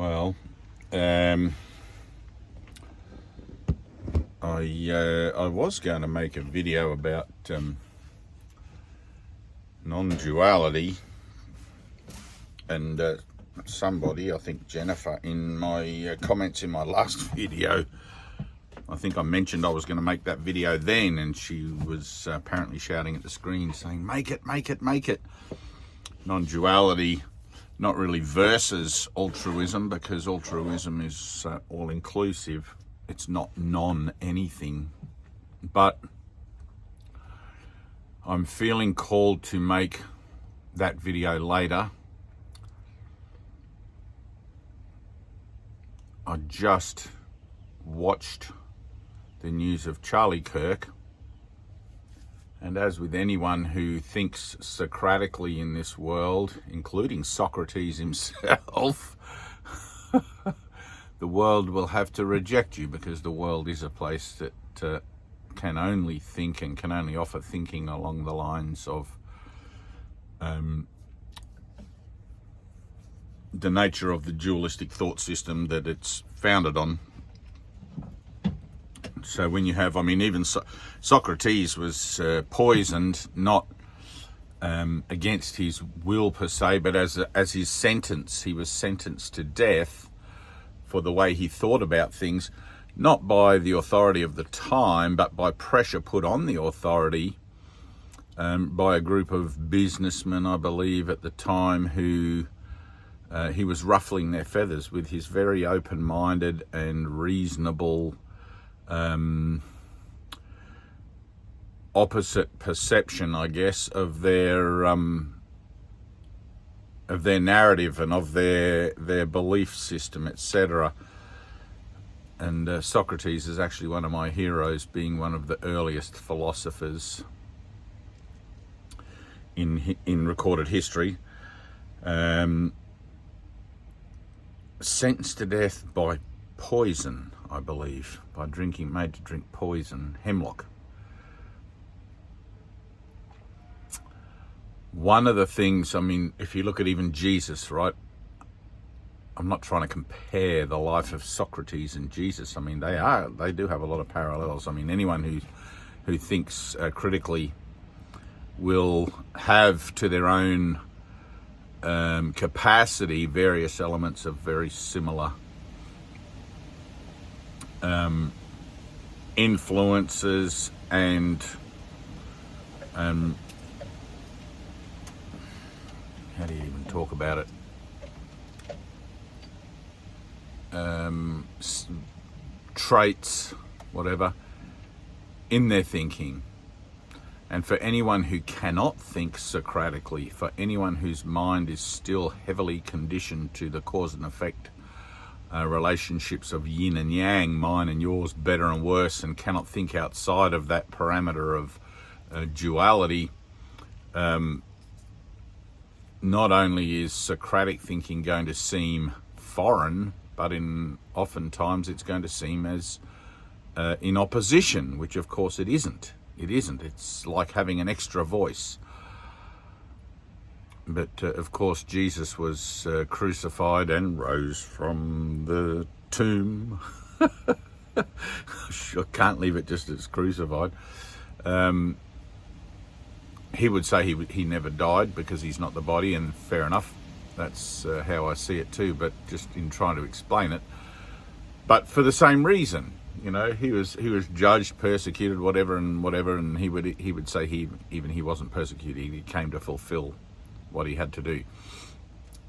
Well, I was going to make a video about non-duality, and somebody, I think Jennifer, in my comments in my last video, I think I mentioned I was going to make that video then, and she was apparently shouting at the screen saying, make it, make it, make it. Non-duality, not really versus altruism, because altruism is all-inclusive. It's not non-anything. But I'm feeling called to make that video later. I just watched the news of Charlie Kirk, and as with anyone who thinks Socratically in this world, including Socrates himself, the world will have to reject you, because the world is a place that can only think and can only offer thinking along the lines of the nature of the dualistic thought system that it's founded on. So when you have, I mean, even Socrates was poisoned, not against his will per se, but as his sentence. He was sentenced to death for the way he thought about things, not by the authority of the time, but by pressure put on the authority by a group of businessmen, I believe, at the time, who he was ruffling their feathers with his very open-minded and reasonable opposite perception, I guess, of their narrative and of their belief system, etc. And Socrates is actually one of my heroes, being one of the earliest philosophers in recorded history. Sentenced to death by poison, I believe, by made to drink poison, hemlock. One of the things, I mean, if you look at even Jesus, right? I'm not trying to compare the life of Socrates and Jesus. I mean, they do have a lot of parallels. I mean, anyone who thinks critically will have, to their own capacity, various elements of very similar influences and how do you even talk about it? Traits, whatever, in their thinking. And for anyone who cannot think Socratically, for anyone whose mind is still heavily conditioned to the cause and effect relationships of yin and yang, mine and yours, better and worse, and cannot think outside of that parameter of duality, not only is Socratic thinking going to seem foreign, but oftentimes it's going to seem as in opposition, which of course it isn't. It isn't. It's like having an extra voice. But of course Jesus was crucified and rose from the tomb. I can't leave it just as crucified. He would say he never died because he's not the body, and fair enough. That's how I see it too, but just in trying to explain it. But for the same reason, you know, he was judged, persecuted, whatever, and he would say he wasn't persecuted. He came to fulfill what he had to do,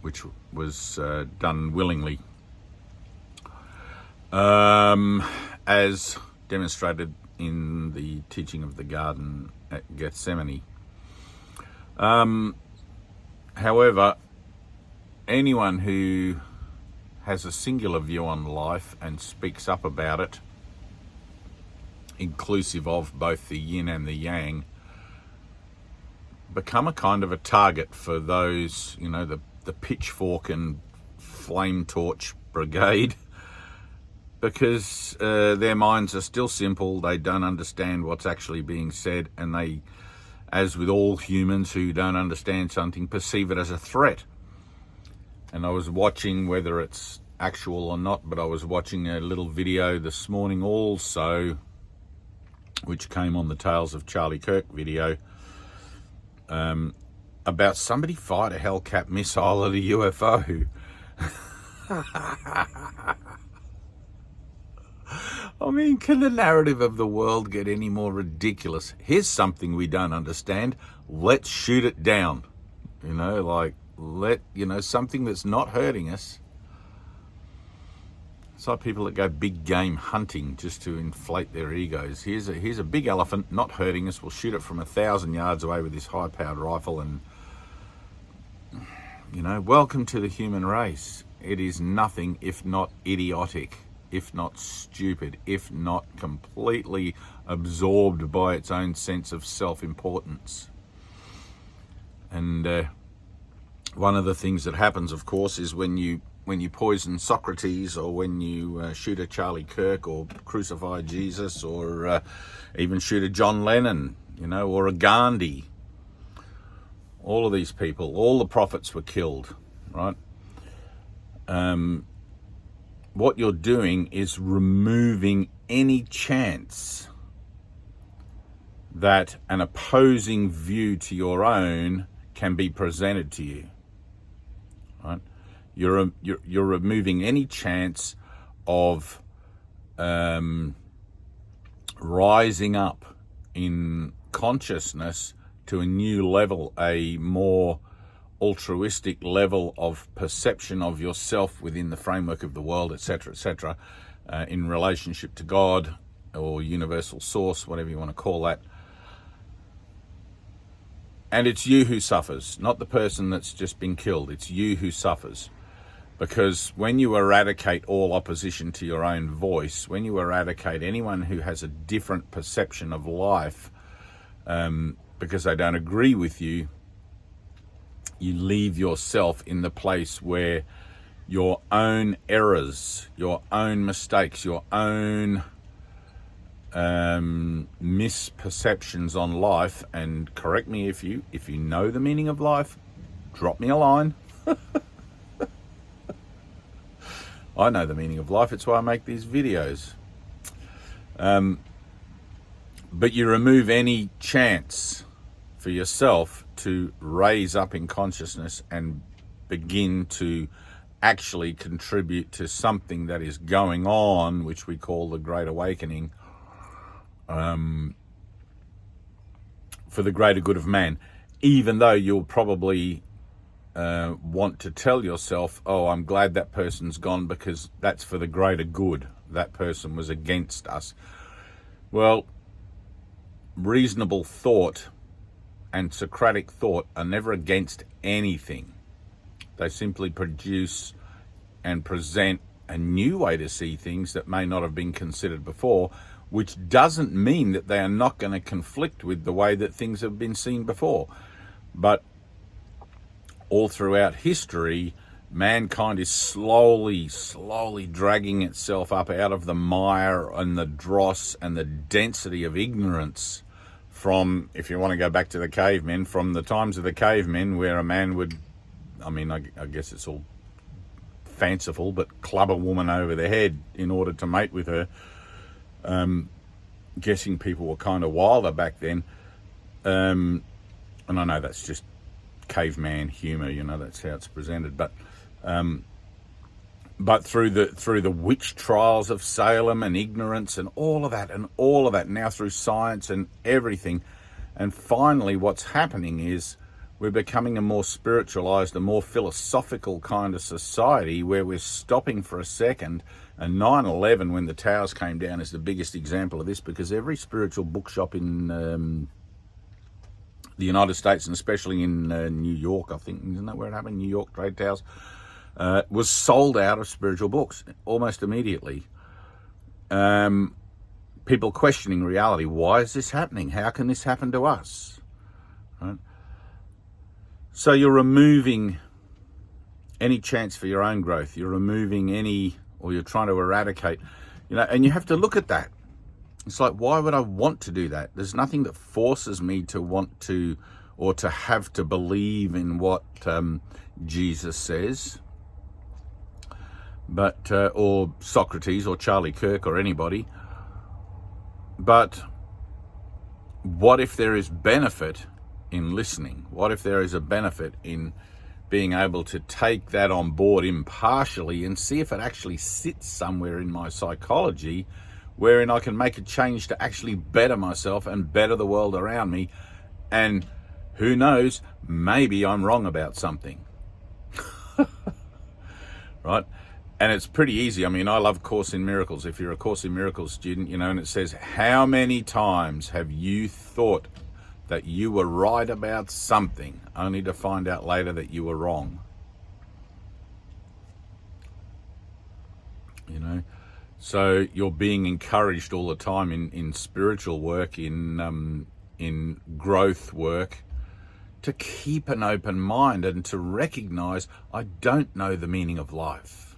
which was done willingly, as demonstrated in the teaching of the garden at Gethsemane. However, anyone who has a singular view on life and speaks up about it, inclusive of both the yin and the yang, become a kind of a target for those, you know, the pitchfork and flame torch brigade, because their minds are still simple. They don't understand what's actually being said, and they, as with all humans who don't understand something, perceive it as a threat. And I was watching, whether it's actual or not, but I was watching a little video this morning also, which came on the Tales of Charlie Kirk video, about somebody fired a Hellcat missile at a UFO. I mean, can the narrative of the world get any more ridiculous? Here's something we don't understand. Let's shoot it down. You know, like, something that's not hurting us. It's like people that go big game hunting just to inflate their egos. Here's a big elephant, not hurting us. We'll shoot it from 1,000 yards away with this high-powered rifle and, welcome to the human race. It is nothing if not idiotic, if not stupid, if not completely absorbed by its own sense of self-importance. And one of the things that happens, of course, is when you poison Socrates, or when you shoot a Charlie Kirk, or crucify Jesus, or even shoot a John Lennon, or a Gandhi. All of these people, all the prophets were killed, right? What you're doing is removing any chance that an opposing view to your own can be presented to you, right? You're removing any chance of rising up in consciousness to a new level, a more altruistic level of perception of yourself within the framework of the world, etc., in relationship to God or universal source, whatever you want to call that. And it's you who suffers, not the person that's just been killed. It's you who suffers. Because when you eradicate all opposition to your own voice, when you eradicate anyone who has a different perception of life, because they don't agree with you, you leave yourself in the place where your own errors, your own mistakes, your own misperceptions on life, and correct me if you know the meaning of life, drop me a line. I know the meaning of life, it's why I make these videos. But you remove any chance for yourself to raise up in consciousness and begin to actually contribute to something that is going on, which we call the Great Awakening, for the greater good of man, even though you'll probably want to tell yourself, oh, I'm glad that person's gone because that's for the greater good. That person was against us. Well, reasonable thought and Socratic thought are never against anything. They simply produce and present a new way to see things that may not have been considered before, which doesn't mean that they are not going to conflict with the way that things have been seen before. But all throughout history, mankind is slowly dragging itself up out of the mire and the dross and the density of ignorance from, if you want to go back to the cavemen, from the times of the cavemen, where a man would, I guess it's all fanciful, but club a woman over the head in order to mate with her. Guessing people were kind of wilder back then. And I know that's just caveman humor, that's how it's presented. But through the witch trials of Salem and ignorance and all of that, now through science and everything, and finally what's happening is we're becoming a more spiritualized, a more philosophical kind of society, where we're stopping for a second. And 9/11, when the towers came down, is the biggest example of this, because every spiritual bookshop in the United States, and especially in New York, I think, isn't that where it happened? New York Trade Towers, was sold out of spiritual books almost immediately. People questioning reality. Why is this happening? How can this happen to us? Right? So you're removing any chance for your own growth. You're removing or you're trying to eradicate, and you have to look at that. It's like, why would I want to do that? There's nothing that forces me to want to, or to have to believe in what Jesus says. but or Socrates or Charlie Kirk or anybody. But what if there is benefit in listening? What if there is a benefit in being able to take that on board impartially and see if it actually sits somewhere in my psychology wherein I can make a change to actually better myself and better the world around me? And who knows, maybe I'm wrong about something. Right? And it's pretty easy. I mean, I love Course in Miracles. If you're a Course in Miracles student, you know, and it says, how many times have you thought that you were right about something, only to find out later that you were wrong? You know, so you're being encouraged all the time in spiritual work, in growth work, to keep an open mind and to recognize, I don't know the meaning of life.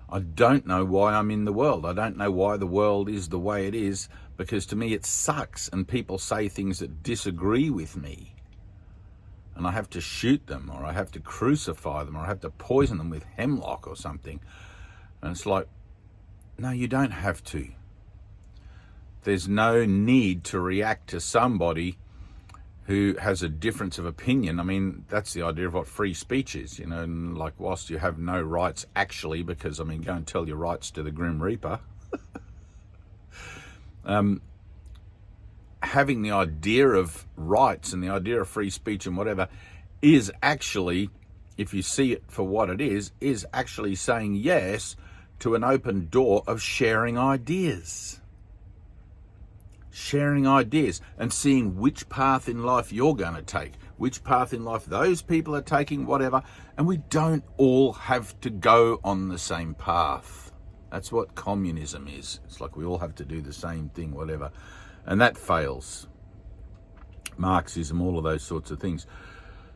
I don't know why I'm in the world. I don't know why the world is the way it is, because to me it sucks and people say things that disagree with me. And I have to shoot them, or I have to crucify them, or I have to poison them with hemlock or something. And it's like, no, you don't have to. There's no need to react to somebody who has a difference of opinion. I mean, that's the idea of what free speech is, you know, and like, whilst you have no rights actually, because, I mean, go and tell your rights to the Grim Reaper. Having the idea of rights and the idea of free speech and whatever is actually, if you see it for what it is actually saying yes to an open door of sharing ideas. Sharing ideas and seeing which path in life you're going to take, which path in life those people are taking, whatever. And we don't all have to go on the same path. That's what communism is. It's like we all have to do the same thing, whatever. And that fails. Marxism, all of those sorts of things.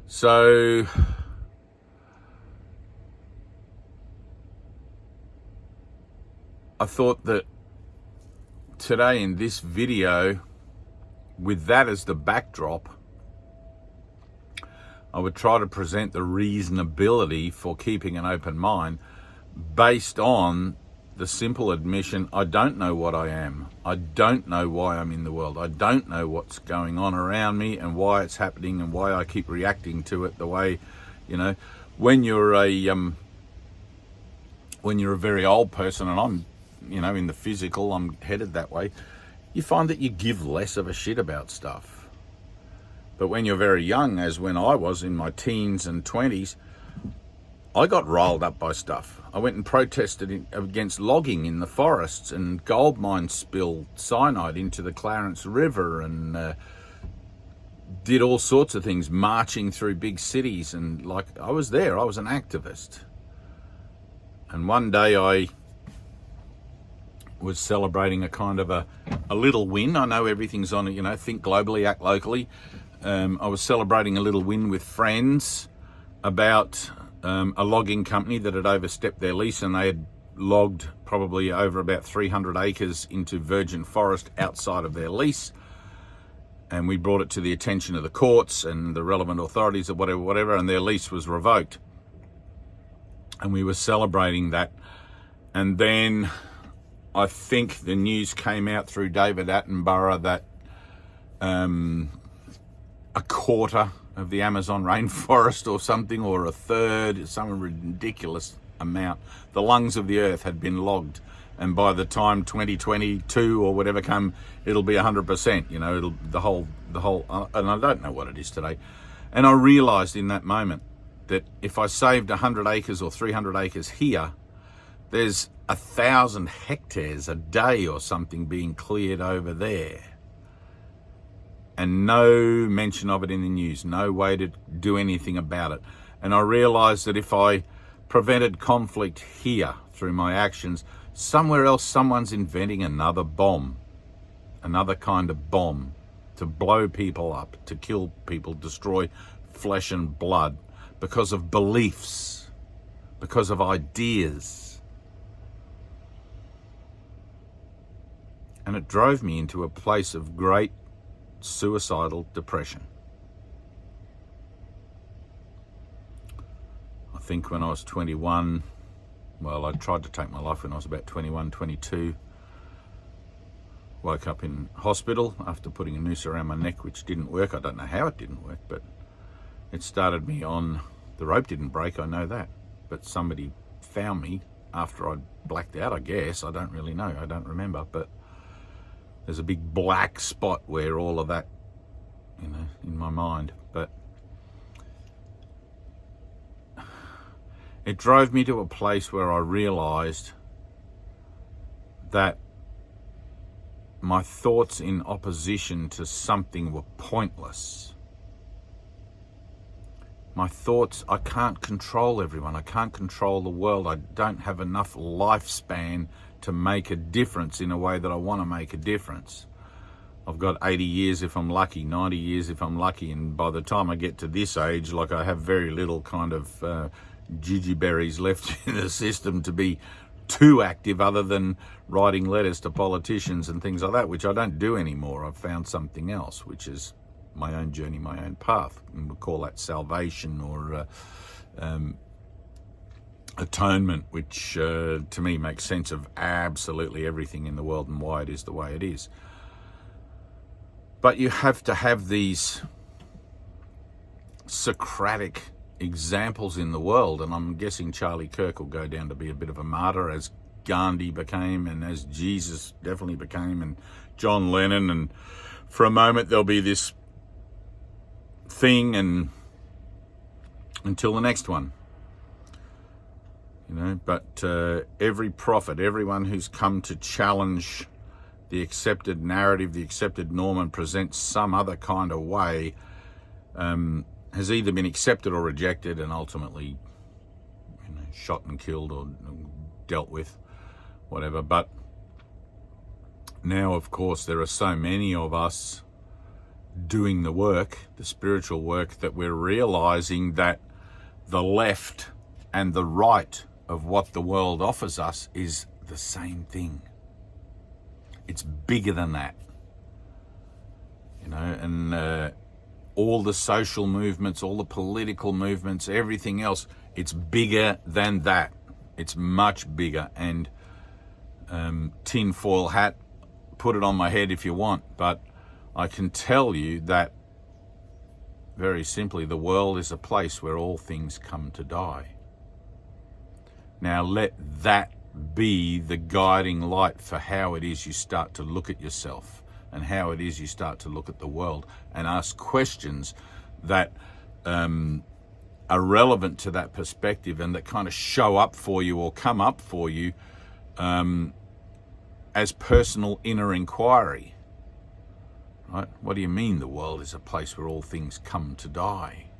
So I thought that today in this video, with that as the backdrop, I would try to present the reasonability for keeping an open mind based on the simple admission, I don't know what I am. I don't know why I'm in the world. I don't know what's going on around me and why it's happening and why I keep reacting to it the way, you know, when you're a very old person, and I'm, you know, in the physical, I'm headed that way, you find that you give less of a shit about stuff. But when you're very young, as when I was in my teens and 20s, I got riled up by stuff. I went and protested against logging in the forests, and gold mines spilled cyanide into the Clarence River, and did all sorts of things, marching through big cities. And like, I was there, I was an activist. And one day I was celebrating a kind of a little win. I know everything's on, you know, think globally, act locally. I was celebrating a little win with friends about a logging company that had overstepped their lease, and they had logged probably over about 300 acres into virgin forest outside of their lease. And we brought it to the attention of the courts and the relevant authorities or whatever, and their lease was revoked. And we were celebrating that. And then I think the news came out through David Attenborough that a quarter of the Amazon rainforest or something, or a third, some ridiculous amount, the lungs of the earth had been logged. And by the time 2022 or whatever come, it'll be 100%, you know, the whole, and I don't know what it is today. And I realized in that moment that if I saved 100 acres or 300 acres here, there's 1,000 hectares a day or something being cleared over there. And no mention of it in the news, no way to do anything about it. And I realized that if I prevented conflict here through my actions, somewhere else someone's inventing another bomb, another kind of bomb, to blow people up, to kill people, destroy flesh and blood, because of beliefs, because of ideas. And it drove me into a place of great suicidal depression. I think when I was 21, Well, I tried to take my life when I was about 21, 22. Woke up in hospital after putting a noose around my neck, which didn't work. I don't know how it didn't work, but it started me on... The rope didn't break, I know that. But somebody found me after I'd blacked out, I guess. I don't really know. I don't remember. But there's a big black spot where all of that, you know, in my mind. But it drove me to a place where I realised that my thoughts in opposition to something were pointless. My thoughts, I can't control everyone. I can't control the world. I don't have enough lifespan to make a difference in a way that I want to make a difference. I've got 80 years if I'm lucky, 90 years if I'm lucky, and by the time I get to this age, like, I have very little kind of jujyberries left in the system to be too active, other than writing letters to politicians and things like that, which I don't do anymore. I've found something else, which is my own journey, my own path, and we'll call that salvation or atonement, which to me makes sense of absolutely everything in the world and why it is the way it is. But you have to have these Socratic examples in the world, and I'm guessing Charlie Kirk will go down to be a bit of a martyr, as Gandhi became, and as Jesus definitely became, and John Lennon, and for a moment there'll be this thing, and until the next one, you know. But every prophet, everyone who's come to challenge the accepted narrative, the accepted norm, and present some other kind of way, has either been accepted or rejected, and ultimately, you know, shot and killed or dealt with, whatever. But now, of course, there are so many of us doing the work, the spiritual work, that we're realizing that the left and the right of what the world offers us is the same thing. It's bigger than that, you know. And all the social movements, all the political movements, everything else, it's bigger than that. It's much bigger. And tinfoil hat, put it on my head if you want, but I can tell you that, very simply, the world is a place where all things come to die. Now let that be the guiding light for how it is you start to look at yourself, and how it is you start to look at the world, and ask questions that are relevant to that perspective, and that kind of show up for you or come up for you as personal inner inquiry. Right? What do you mean the world is a place where all things come to die?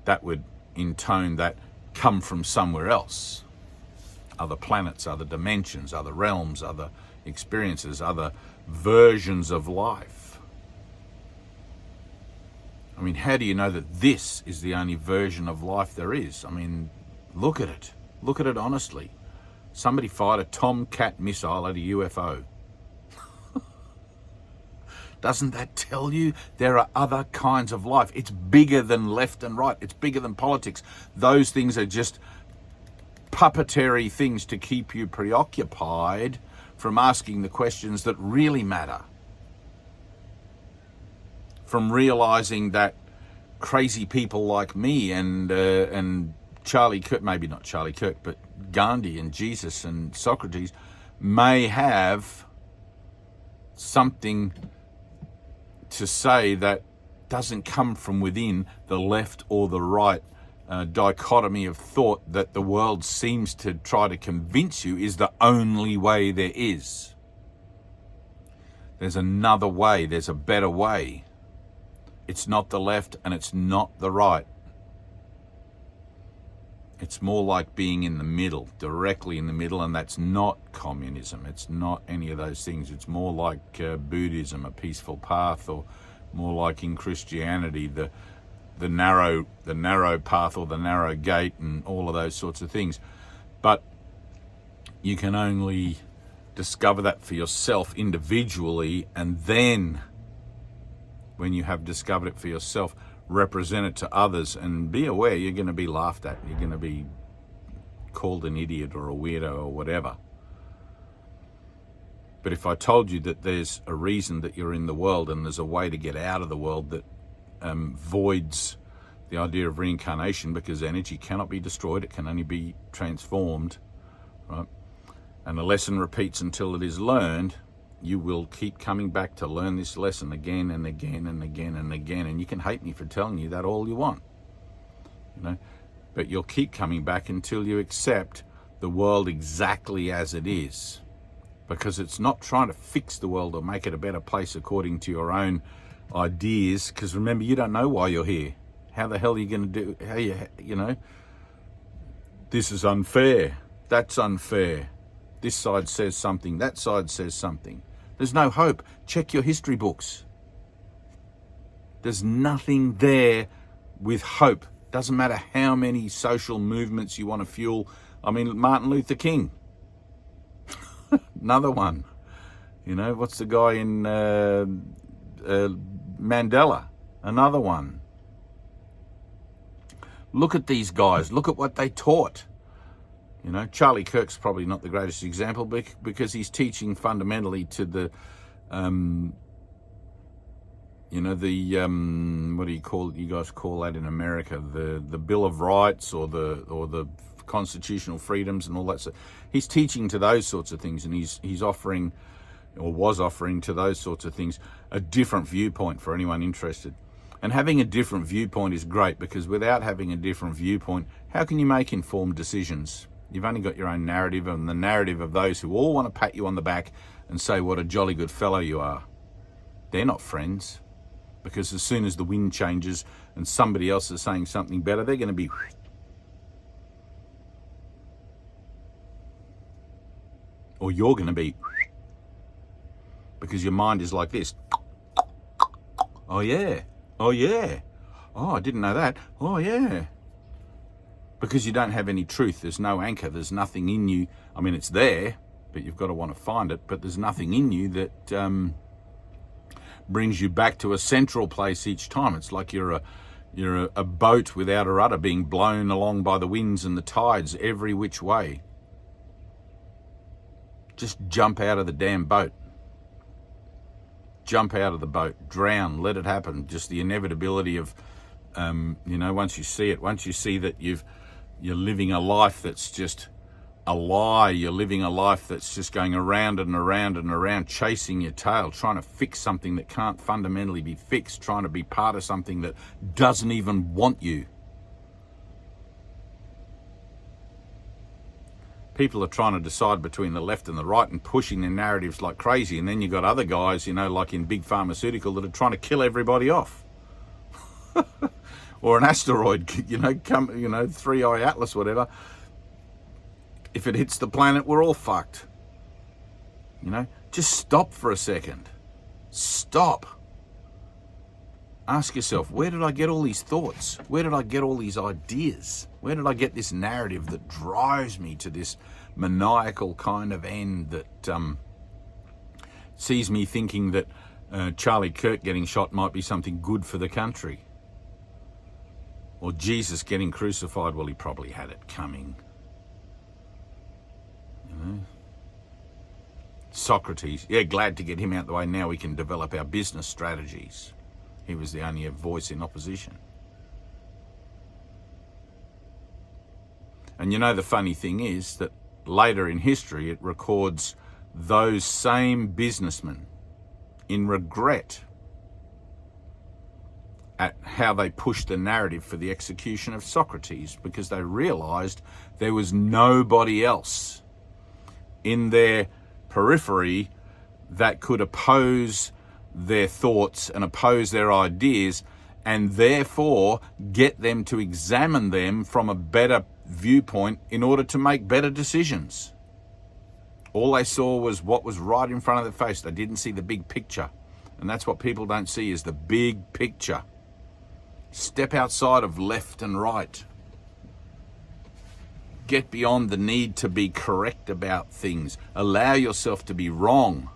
That would intone that come from somewhere else. Other planets, other dimensions, other realms, other experiences, other versions of life. I mean, how do you know that this is the only version of life there is? I mean, look at it. Look at it honestly. Somebody fired a Tomcat missile at a UFO. Doesn't that tell you there are other kinds of life? It's bigger than left and right. It's bigger than politics. Those things are just puppetry things to keep you preoccupied from asking the questions that really matter. From realizing that crazy people like me and Charlie Kirk, maybe not Charlie Kirk, but Gandhi and Jesus and Socrates may have something to say that doesn't come from within the left or the right dichotomy of thought that the world seems to try to convince you is the only way there is. There's another way, there's a better way. It's not the left and it's not the right. It's more like being in the middle, directly in the middle, and that's not communism. It's not any of those things. It's more like Buddhism, a peaceful path, or more like in Christianity, the narrow path or the narrow gate, and all of those sorts of things. But you can only discover that for yourself individually, and then when you have discovered it for yourself, represent it to others, and be aware you're going to be laughed at, you're going to be called an idiot or a weirdo or whatever. But if I told you that there's a reason that you're in the world and there's a way to get out of the world that voids the idea of reincarnation, because energy cannot be destroyed, it can only be transformed, right? And the lesson repeats until it is learned, you will keep coming back to learn this lesson again and again and again and again. And you can hate me for telling you that all you want, you know, but you'll keep coming back until you accept the world exactly as it is. Because it's not trying to fix the world or make it a better place according to your own ideas. Because remember, you don't know why you're here. How the hell are you going to do? How you know? This is unfair. That's unfair. This side says something. That side says something. There's no hope. Check your history books. There's nothing there with hope. Doesn't matter how many social movements you want to fuel. I mean, Martin Luther King. Another one. You know, what's the guy in Mandela? Another one. Look at these guys. Look at what they taught. You know, Charlie Kirk's probably not the greatest example because he's teaching fundamentally to the, you know, the, what do you call it? You guys call that in America? The Bill of Rights or the constitutional freedoms and all that stuff. He's teaching to those sorts of things, and he's offering, or was offering to those sorts of things, a different viewpoint for anyone interested. And having a different viewpoint is great, because without having a different viewpoint, how can you make informed decisions? You've only got your own narrative and the narrative of those who all want to pat you on the back and say what a jolly good fellow you are. They're not friends, because as soon as the wind changes and somebody else is saying something better, they're going to be... Or you're going to be... Because your mind is like this. Oh yeah. Oh yeah. Oh, I didn't know that. Oh yeah. Because you don't have any truth. There's no anchor. There's nothing in you. I mean, it's there, but you've got to want to find it. But there's nothing in you that brings you back to a central place each time. It's like you're a boat without a rudder, being blown along by the winds and the tides every which way. Just jump out of the damn boat. Jump out of the boat. Drown. Let it happen. Just the inevitability of, you know, once you see it, once you see that you're living a life that's just a lie. You're living a life that's just going around and around and around, chasing your tail, trying to fix something that can't fundamentally be fixed, trying to be part of something that doesn't even want you. People are trying to decide between the left and the right and pushing their narratives like crazy. And then you've got other guys, you know, like in big pharmaceutical, that are trying to kill everybody off. Or an asteroid, you know, 3i Atlas, whatever. If it hits the planet, we're all fucked. You know, just stop for a second. Stop. Ask yourself, where did I get all these thoughts? Where did I get all these ideas? Where did I get this narrative that drives me to this maniacal kind of end that sees me thinking that Charlie Kirk getting shot might be something good for the country? Or Jesus getting crucified, well, he probably had it coming. You know? Socrates, yeah, glad to get him out the way. Now we can develop our business strategies. He was the only voice in opposition. And you know, the funny thing is that later in history, it records those same businessmen in regret at how they pushed the narrative for the execution of Socrates, because they realized there was nobody else in their periphery that could oppose their thoughts and oppose their ideas, and therefore get them to examine them from a better viewpoint in order to make better decisions. All they saw was what was right in front of their face. They didn't see the big picture. And that's what people don't see, is the big picture. Step outside of left and right. Get beyond the need to be correct about things. Allow yourself to be wrong.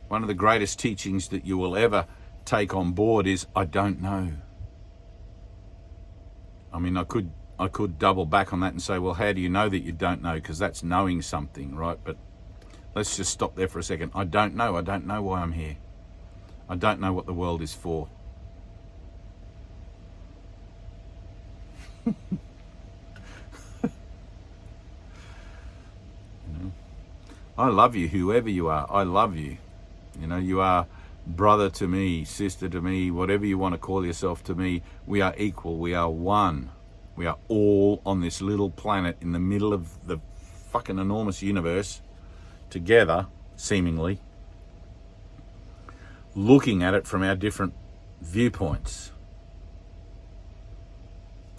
One of the greatest teachings that you will ever take on board is, I don't know. I mean, I could I could double back on that and say, well, how do you know that you don't know? Because that's knowing something, right? But let's just stop there for a second. I don't know. I don't know why I'm here. I don't know what the world is for. I love you, whoever you are. I love you. You are brother to me, sister to me, whatever you want to call yourself to me. We are equal. We are one. We are all on this little planet in the middle of the fucking enormous universe together, seemingly, looking at it from our different viewpoints.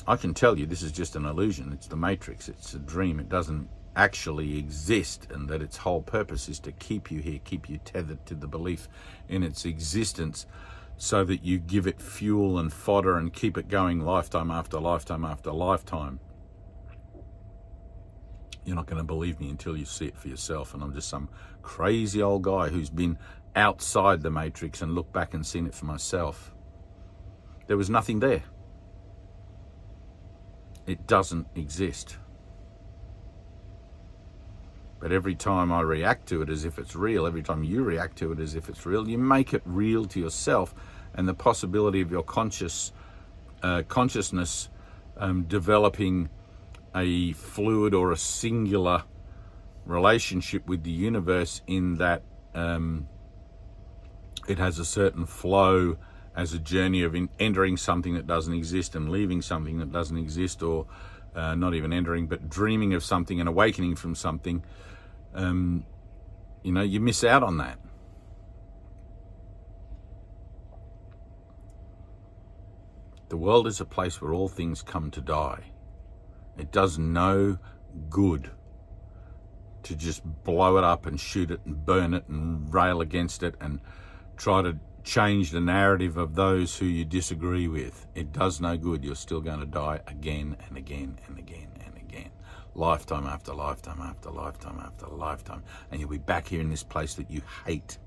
I can tell you this is just an illusion. It's the Matrix. It's a dream. It doesn't actually exist, and that its whole purpose is to keep you here, keep you tethered to the belief in its existence, so that you give it fuel and fodder and keep it going lifetime after lifetime after lifetime. You're not going to believe me until you see it for yourself, and I'm just some crazy old guy who's been outside the Matrix and looked back and seen it for myself. There was nothing there. It doesn't exist. But every time I react to it as if it's real, every time you react to it as if it's real, you make it real to yourself, and the possibility of your consciousness developing a fluid or a singular relationship with the universe, in that it has a certain flow as a journey of entering something that doesn't exist and leaving something that doesn't exist, or not even entering, but dreaming of something and awakening from something. You miss out on that. The world is a place where all things come to die. It does no good to just blow it up and shoot it and burn it and rail against it and try to change the narrative of those who you disagree with. It does no good. You're still going to die again and again and again and again. Lifetime after lifetime after lifetime after lifetime. And you'll be back here in this place that you hate,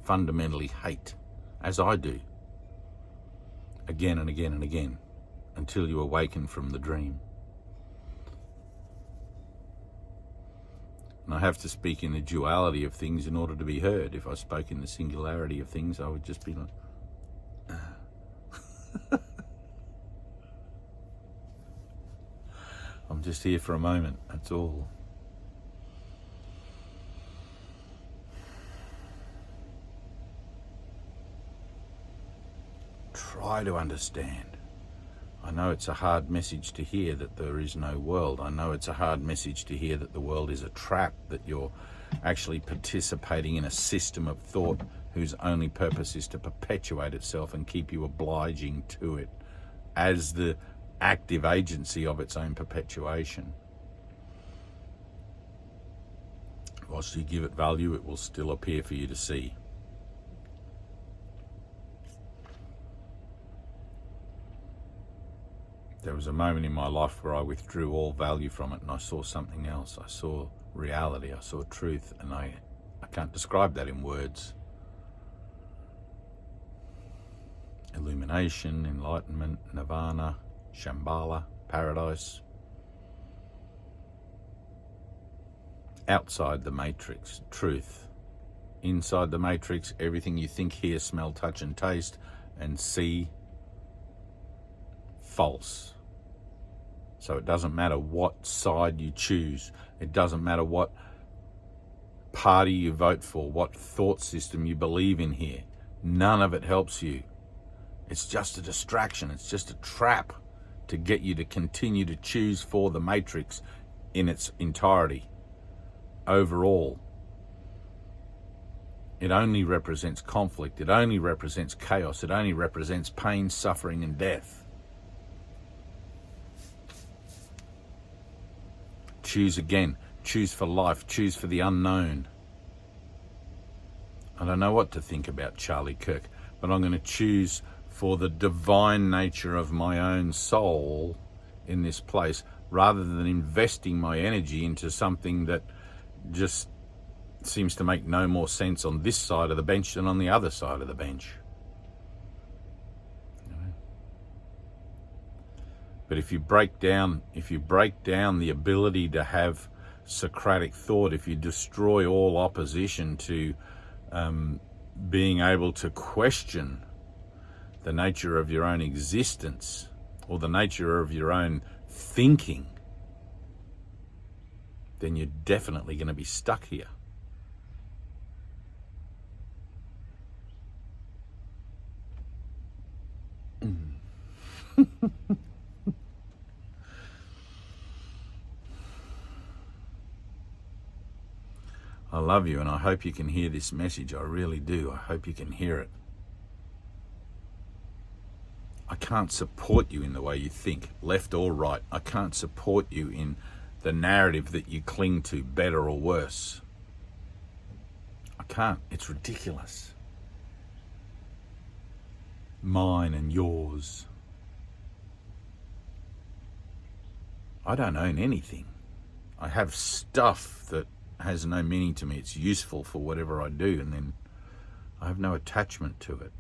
fundamentally hate, as I do. Again and again and again, until you awaken from the dream. And I have to speak in the duality of things in order to be heard. If I spoke in the singularity of things, I would just be like, I'm just here for a moment, that's all. Try to understand. I know it's a hard message to hear that there is no world. I know it's a hard message to hear that the world is a trap, that you're actually participating in a system of thought whose only purpose is to perpetuate itself and keep you obliging to it as the active agency of its own perpetuation. Whilst you give it value, it will still appear for you to see. There was a moment in my life where I withdrew all value from it and I saw something else. I saw reality, I saw truth, and I can't describe that in words. Illumination, enlightenment, nirvana, Shambhala, paradise. Outside the matrix, truth. Inside the matrix, everything you think, hear, smell, touch and taste and see, false. So it doesn't matter what side you choose. It doesn't matter what party you vote for, what thought system you believe in here. None of it helps you. It's just a distraction. It's just a trap to get you to continue to choose for the matrix in its entirety. Overall, it only represents conflict. It only represents chaos. It only represents pain, suffering, and death. Choose again. Choose for life. Choose for the unknown. I don't know what to think about Charlie Kirk, but I'm going to choose for the divine nature of my own soul in this place, rather than investing my energy into something that just seems to make no more sense on this side of the bench than on the other side of the bench. But if you break down the ability to have Socratic thought, if you destroy all opposition to being able to question the nature of your own existence or the nature of your own thinking, then you're definitely going to be stuck here. I love you, and I hope you can hear this message. I really do. I hope you can hear it. I can't support you in the way you think, left or right. I can't support you in the narrative that you cling to, better or worse. I can't. It's ridiculous. Mine and yours. I don't own anything. I have stuff that has no meaning to me. It's useful for whatever I do, and then I have no attachment to it.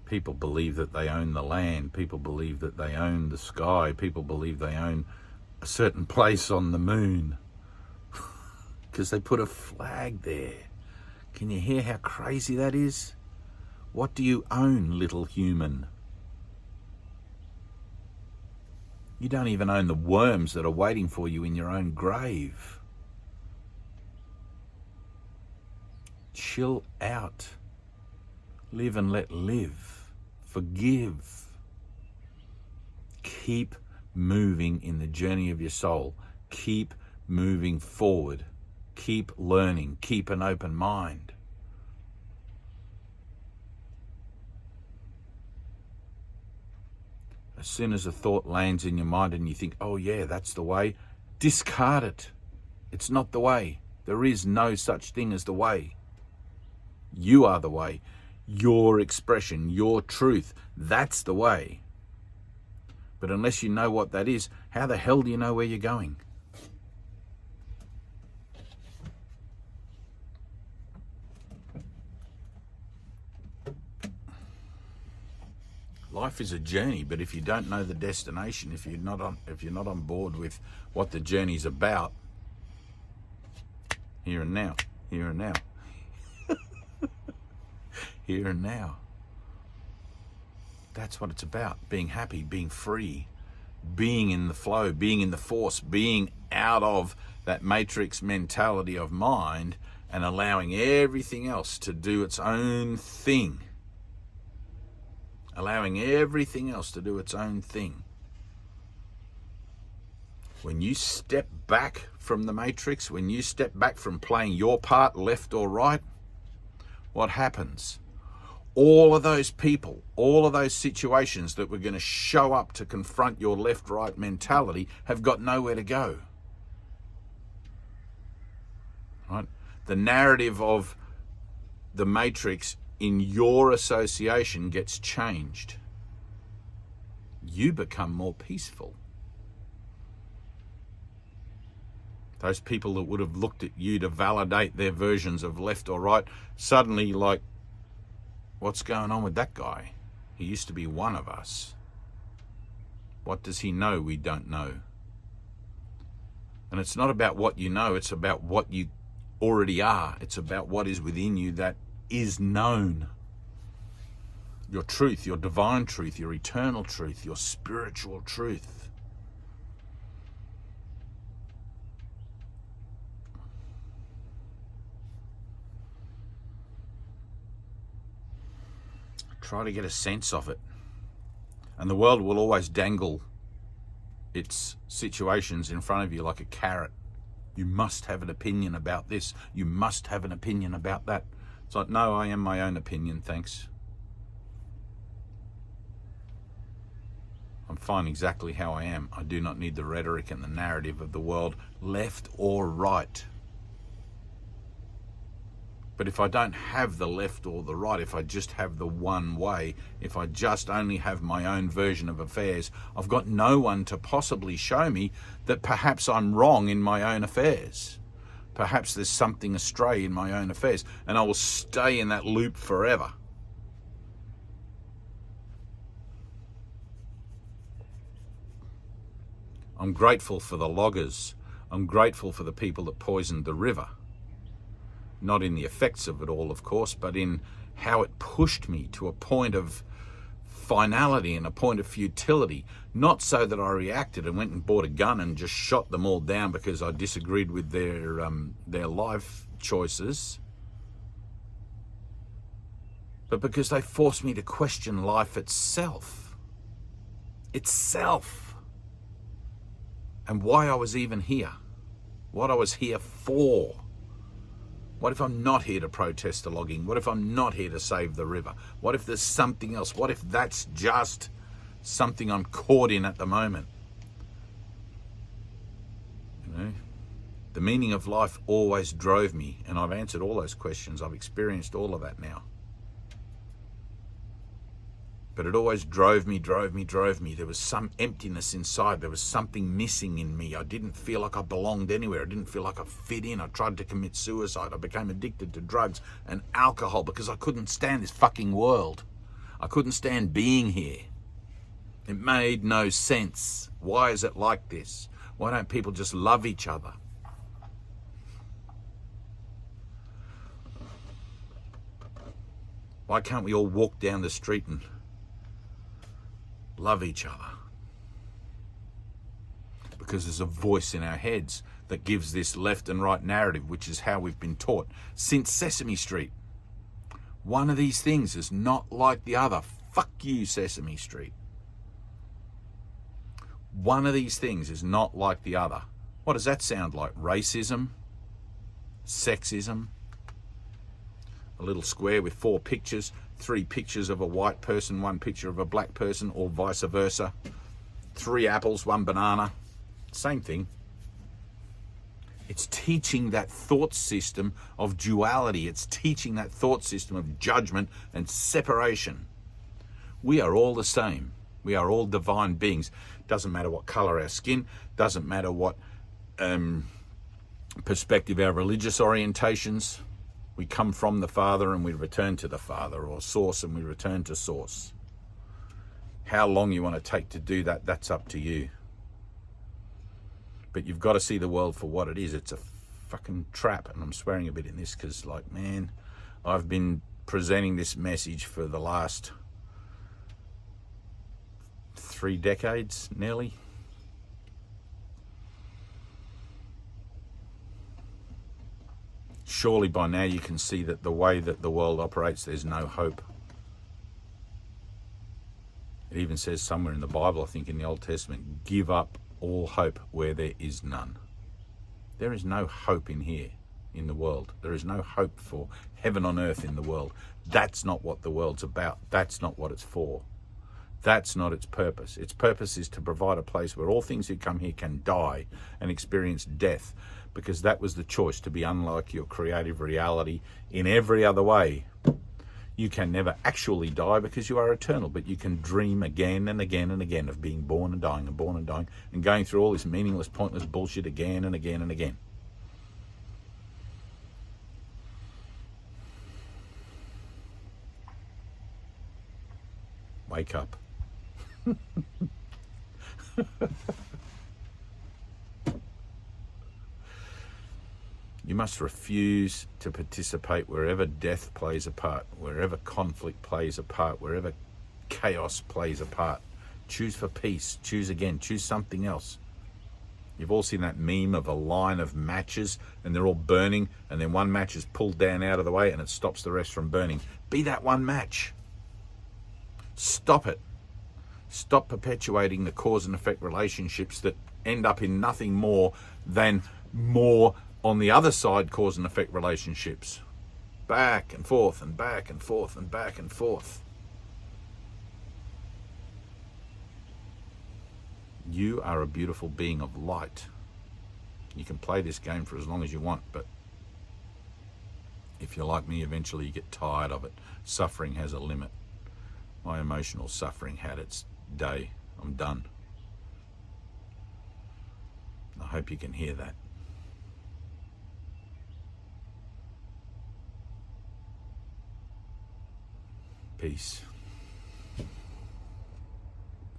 People believe that they own the land. People believe that they own the sky. People believe they own a certain place on the moon because they put a flag there. Can you hear how crazy that is? What do you own, little human? You don't even own the worms that are waiting for you in your own grave. Chill out. Live and let live. Forgive. Keep moving in the journey of your soul. Keep moving forward. Keep learning. Keep an open mind. As soon as a thought lands in your mind and you think, oh yeah, that's the way, discard it. It's not the way. There is no such thing as the way. You are the way. Your expression, your truth, that's the way. But unless you know what that is, how the hell do you know where you're going? Life is a journey, but if you don't know the destination, if you're not on board with what the journey's about, here and now, here and now, here and now. That's what it's about. Being happy, being free, being in the flow, being in the force, being out of that matrix mentality of mind and allowing everything else to do its own thing. Allowing everything else to do its own thing. When you step back from the matrix, when you step back from playing your part, left or right, what happens? All of those people, all of those situations that were going to show up to confront your left-right mentality have got nowhere to go. Right? The narrative of the matrix in your association gets changed. You become more peaceful. Those people that would have looked at you to validate their versions of left or right, suddenly like, what's going on with that guy? He used to be one of us. What does he know we don't know? And it's not about what you know, it's about what you already are. It's about what is within you that is known. Your truth, your divine truth, your eternal truth, your spiritual truth. Try to get a sense of it. And the world will always dangle its situations in front of you like a carrot. You must have an opinion about this. You must have an opinion about that. It's like, no, I am my own opinion, thanks. I'm fine exactly how I am. I do not need the rhetoric and the narrative of the world, left or right. But if I don't have the left or the right, if I just have the one way, if I just only have my own version of affairs, I've got no one to possibly show me that perhaps I'm wrong in my own affairs. Perhaps there's something astray in my own affairs, and I will stay in that loop forever. I'm grateful for the loggers. I'm grateful for the people that poisoned the river. Not in the effects of it all, of course, but in how it pushed me to a point of finality and a point of futility. Not so that I reacted and went and bought a gun and just shot them all down because I disagreed with their life choices, but because they forced me to question life itself. And why I was even here. What I was here for. What if I'm not here to protest the logging? What if I'm not here to save the river? What if there's something else? What if that's just something I'm caught in at the moment? You know, the meaning of life always drove me, and I've answered all those questions. I've experienced all of that now. But it always drove me. There was some emptiness inside. There was something missing in me. I didn't feel like I belonged anywhere. I didn't feel like I fit in. I tried to commit suicide. I became addicted to drugs and alcohol because I couldn't stand this fucking world. I couldn't stand being here. It made no sense. Why is it like this? Why don't people just love each other? Why can't we all walk down the street and love each other? Because there's a voice in our heads that gives this left and right narrative, which is how we've been taught since Sesame Street. One of these things is not like the other. Fuck you, Sesame Street. One of these things is not like the other. What does that sound like? Racism? Sexism? A little square with 4 pictures, 3 pictures of a white person, 1 picture of a black person, or vice versa. 3 apples, 1 banana. Same thing. It's teaching that thought system of duality. It's teaching that thought system of judgment and separation. We are all the same. We are all divine beings. Doesn't matter what color our skin, doesn't matter what perspective our religious orientations. We come from the Father and we return to the Father, or Source and we return to Source. How long you want to take to do that, that's up to you. But you've got to see the world for what it is. It's a fucking trap. And I'm swearing a bit in this because, like, man, I've been presenting this message for the last 3 decades, nearly. Surely by now you can see that the way that the world operates, there's no hope. It even says somewhere in the Bible, I think in the Old Testament, give up all hope where there is none. There is no hope in here, in the world. There is no hope for heaven on earth in the world. That's not what the world's about. That's not what it's for. That's not its purpose. Its purpose is to provide a place where all things who come here can die and experience death, because that was the choice, to be unlike your creative reality in every other way. You can never actually die because you are eternal, but you can dream again and again and again of being born and dying and born and dying and going through all this meaningless, pointless bullshit again and again and again. Wake up. You must refuse to participate wherever death plays a part, wherever conflict plays a part, wherever chaos plays a part. Choose for peace. Choose again. Choose something else. You've all seen that meme of a line of matches and they're all burning, and then one match is pulled down out of the way and it stops the rest from burning. Be that one match. Stop it. Stop perpetuating the cause and effect relationships that end up in nothing more than more on the other side cause and effect relationships. Back and forth and back and forth and back and forth. You are a beautiful being of light. You can play this game for as long as you want, but if you're like me, eventually you get tired of it. Suffering has a limit. My emotional suffering had its day. I'm done. I hope you can hear that. Peace.